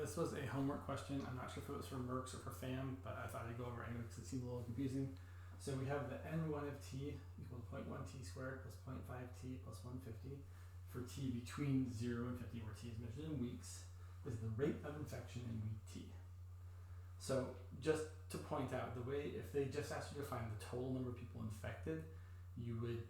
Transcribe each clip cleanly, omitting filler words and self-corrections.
this was a homework question. I'm not sure if it was for Merckx or for FAM, but I thought I'd go over it anyway because it seemed a little confusing. So we have the n1 of t equal to 0.1 t squared plus 0.5 t plus 150 for t between 0 and 50, where t is measured in weeks, is the rate of infection in week t. So just to point out, the way, if they just asked you to find the total number of people infected, you would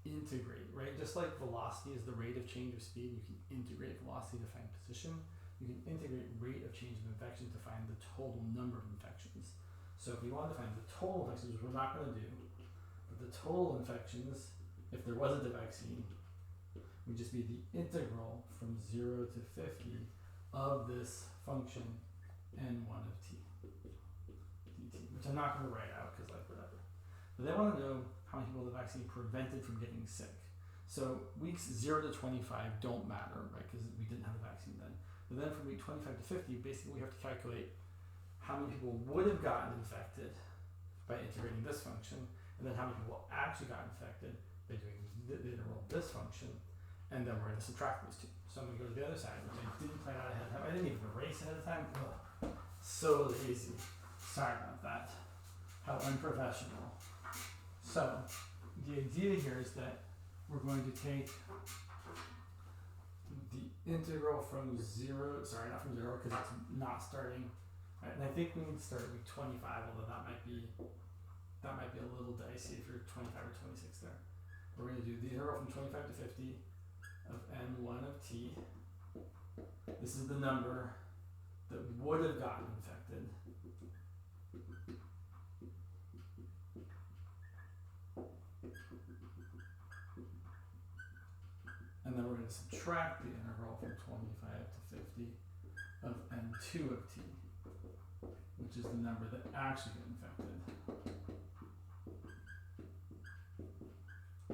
integrate, right? Just like velocity is the rate of change of speed, you can integrate velocity to find position. You can integrate rate of change of infection to find the total number of infections. So if we wanted to find the total infections, which we're not going to do, but the total infections, if there wasn't a vaccine, would just be the integral from 0 to 50 of this function n1 of t dt, which I'm not going to write out because like whatever. But they want to know how many people the vaccine prevented from getting sick. So weeks 0 to 25 don't matter, right, because we didn't have a vaccine then. But then from week 25 to 50, basically we have to calculate how many people would have gotten infected by integrating this function, and then how many people actually got infected by doing the integral of this function, and then we're going to subtract those two. So I'm going to go to the other side, which I didn't plan out ahead of time. I didn't even erase ahead of time. Ugh. So lazy. Sorry about that. How unprofessional. So the idea here is that we're going to take the integral from 0, sorry, not from 0, because it's not starting. Right, and I think we need to start at week 25, although that might be a little dicey if you're 25 or 26 there. We're going to do the integral from 25 to 50 of n1 of t. This is the number that would have gotten infected. And then we're going to subtract the integral from 25 to 50 of n2 of t, which is the number that actually got infected. So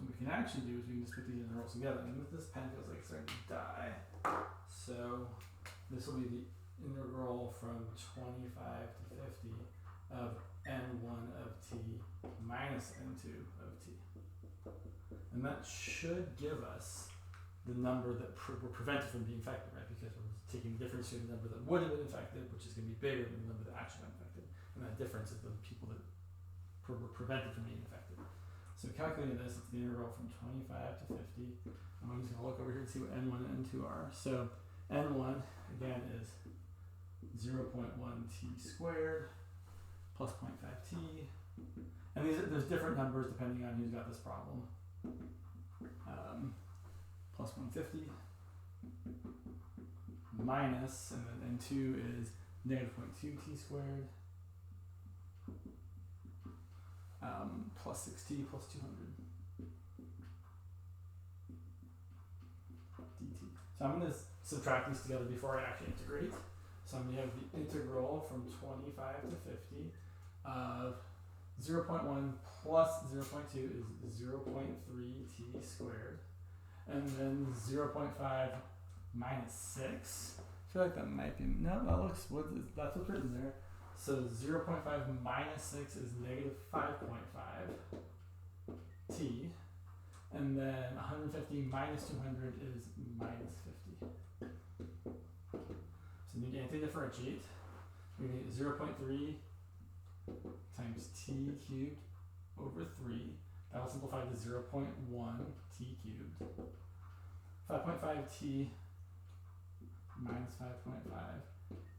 what we can actually do is we can just put these integrals together. And this pen feels like it's starting to die. So this will be the integral from 25 to 50 of n1 of t minus n2 of t. And that should give us the number that were prevented from being infected, right? Because we're taking the difference between the number that would have been infected, which is going to be bigger than the number that actually got infected. And that difference is the people that were prevented from being infected. So calculating this, it's the integral from 25 to 50. I'm just going to look over here and see what n1 and n2 are. So n1, again, is 0.1 t squared plus 0.5 t. And there's different numbers depending on who's got this problem. Plus 150 minus, and then n2 is negative 0.2 t squared plus 6t plus 200 dt. So I'm going to subtract these together before I actually integrate. So I'm going to have the integral from 25 to 50 of 0.1 plus 0.2 is 0.3 t squared. And then 0.5 minus 6. I feel like that might be, no, that looks, that's what's written there. So 0.5 minus 6 is negative 5.5 t. And then 150 minus 200 is minus 50. So you need to differentiate. We need 0.3 times t cubed over 3. That will simplify to 0.1 t cubed. 5.5t minus 5.5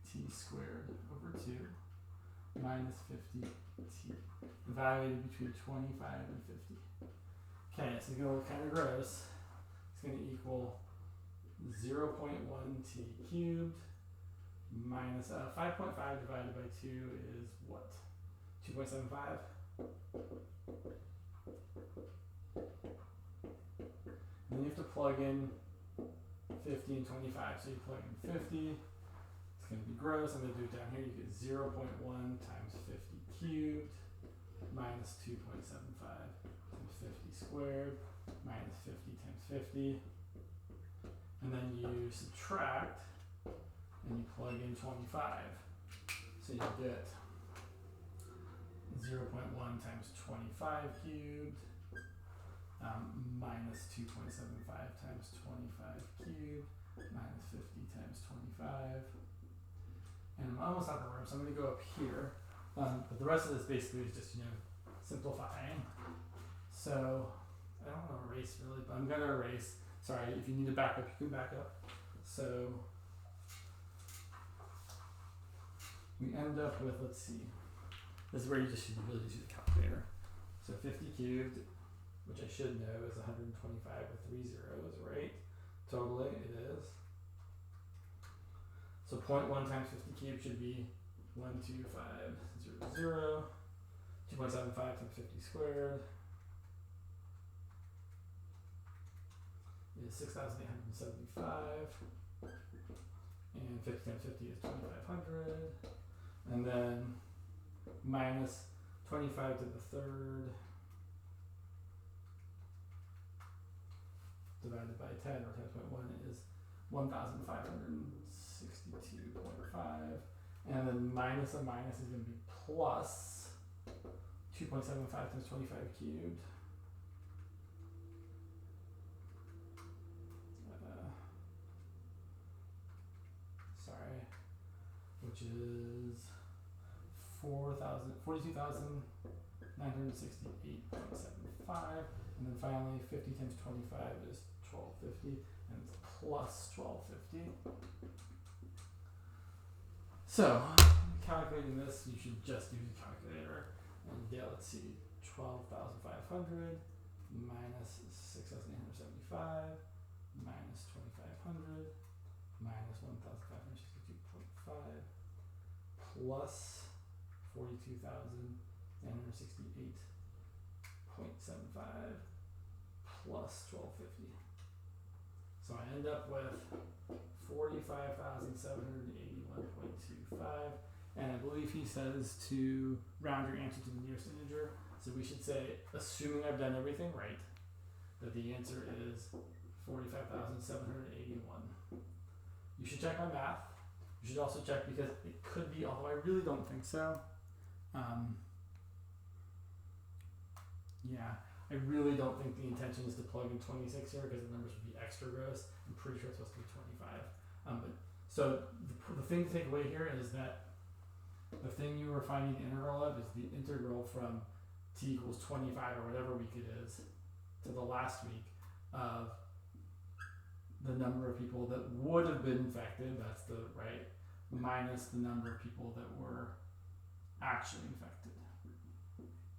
t squared over 2 minus 50t. Evaluated between 25 and 50. Okay, so it's going to look kind of gross. It's going to equal 0.1 t cubed minus 5.5 divided by 2 is what? 2.75? And then you have to plug in 50 and 25. So you plug in 50, it's going to be gross. I'm going to do it down here. You get 0.1 times 50 cubed minus 2.75 times 50 squared minus 50 times 50. And then you subtract and you plug in 25. So you get 0.1 times 25 cubed minus 2.75 times 25 cubed minus 50 times And I'm almost out of room, so I'm going to go up here. But the rest of this basically is just, simplifying. So I don't want to erase really, but I'm going to erase. Sorry, if you need to back up, you can back up. So we end up with, let's see, this is where you just should really use the calculator. So 50 cubed, which I should know is 125 with 3 zeros, right? Totally, it is. So 0.1 times 50 cubed should be 12500. 2.75 times 50 squared is 6,875. And 50 times 50 is 2,500. And then minus 25 to the third divided by 10, or 10.1, is 1,562.5. And then minus a minus is going to be plus 2.75 times 25 cubed. Which is 42,968.75. And then finally 50 times 25 is 1250, and it's plus 1250. So calculating this, you should just use a calculator and get, let's see, 12,500 minus 6,875 minus 2,500 minus 1,562.5 plus 42,968.75 plus 1250. So I end up with 45,781.25, and I believe he says to round your answer to the nearest integer. So we should say, assuming I've done everything right, that the answer is 45,781. You should check my math. You should also check, because it could be, although I really don't think so. Yeah, I really don't think the intention is to plug in 26 here, because the numbers would be extra gross. I'm pretty sure it's supposed to be 25. So the thing to take away here is that the thing you were finding the integral of is the integral from t equals 25 or whatever week it is to the last week of the number of people that would have been infected, that's the right, minus the number of people that were actually infected,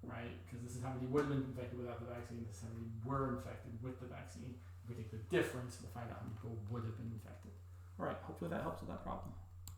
right? Because this is how many would have been infected without the vaccine, this is how many were infected with the vaccine. If we take the difference, we'll find out how many people would have been infected. All right, hopefully that helps with that problem.